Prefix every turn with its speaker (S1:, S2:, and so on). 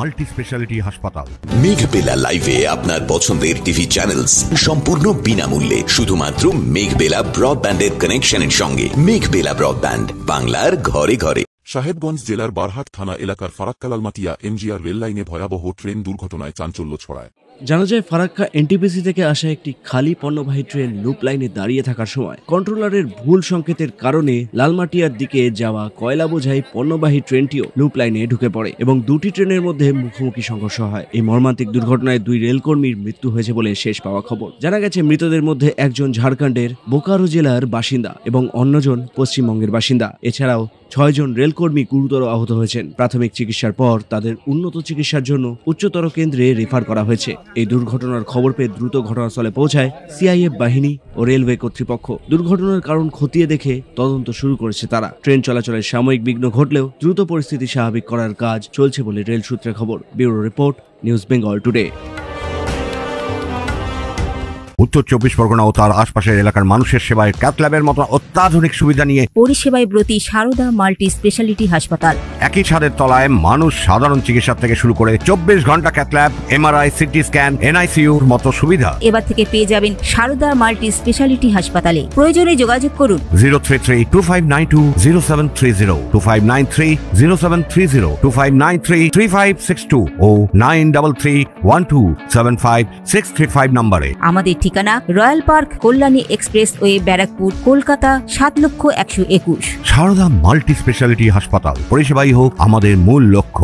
S1: Multi speciality হাসপাতাল।
S2: মেঘবেলা লাইভে আপনার পছন্দের টিভি চ্যানেলস সম্পূর্ণ বিনামূল্যে শুধুমাত্র মেঘবেলা ব্রডব্যান্ডের কানেকশনের সঙ্গে। মেঘবেলা ব্রডব্যান্ড, বাংলার ঘরে ঘরে।
S3: সাহেবগঞ্জ জেলার বারহাট থানা এলাকার ফারাক্কা লালমাটিয়া এমজিআর রেল লাইনে ভয়াবহ ট্রেন দুর্ঘটনায় চাঞ্চল্য ছড়ায়।
S4: জানা যায় ফারাক্কা এনটিপিসি থেকে আসা একটি খালি পণ্যবাহী ট্রেন লুপ লাইনে দাঁড়িয়ে থাকার সময় কন্ট্রোলারের ভুল সংকেতের কারণে লালমাটিয়ার দিকে যাওয়া কয়লা বোঝাই পণ্যবাহী ট্রেনটিও লুপ লাইনে ঢুকে পড়ে এবং দুটি ট্রেনের মধ্যে মুখোমুখি সংঘর্ষ হয়। এই মর্মান্তিক দুর্ঘটনায় 2 রেলকর্মীর মৃত্যু হয়েছে বলে শেষ পাওয়া খবর। জানা গেছে মৃতদের মধ্যে একজন ঝাড়খণ্ডের বোকারো জেলার বাসিন্দা এবং অন্যজন পশ্চিমবঙ্গের বাসিন্দা। এছাড়াও 6 জন রেলকর্মী গুরুতর আহত হয়েছেন। প্রাথমিক চিকিৎসার পর তাদের উন্নত চিকিৎসার জন্য উচ্চতর কেন্দ্রে রেফার করা হয়েছে। এই দুর্ঘটনার খবর পেয়ে দ্রুত ঘটনাস্থলে পৌঁছায় সিআইএফ বাহিনী ও রেলওয়ে কর্তৃপক্ষ। দুর্ঘটনার কারণ খতিয়ে দেখে তদন্ত শুরু করেছে তারা। ট্রেন চলাচলের সাময়িক বিঘ্ন ঘটলেও দ্রুত পরিস্থিতি স্বাভাবিক করার কাজ চলছে বলে রেল সূত্রে খবর। Bureau report, news Bengal today.
S1: উত্তর 24 পরগনা ও তার আশপাশের এলাকার মানুষের সেবায় ক্যাথ ল্যাবের মতো অত্যাধুনিক সুবিধা নিয়ে
S5: পরিষেবায় ব্রতী সারদা মাল্টি স্পেশালিটি হাসপাতাল।
S1: একই ছাদের তলায় মানুষ সাধারণ চিকিৎসা থেকে শুরু করে 24 ঘন্টা cath lab, MRI, CT scan, এনআইসিইউর মতো সুবিধা
S5: এবার থেকে পেয়ে যাবেন সারদা মাল্টি স্পেশালিটি হাসপাতালে। প্রয়োজনে যোগাযোগ করুন
S1: 033-2592-0730, 2593-0730, 2593-3562 ও 9331275635 নম্বরে।
S5: আমাদের ঠিকানা Royal Park, Kalyani Expressway, Barrackpore, Kolkata 7,121,000।
S1: Sarada multi speciality হাসপাতাল, পরিষেবাই হোক আমাদের মূল লক্ষ্য।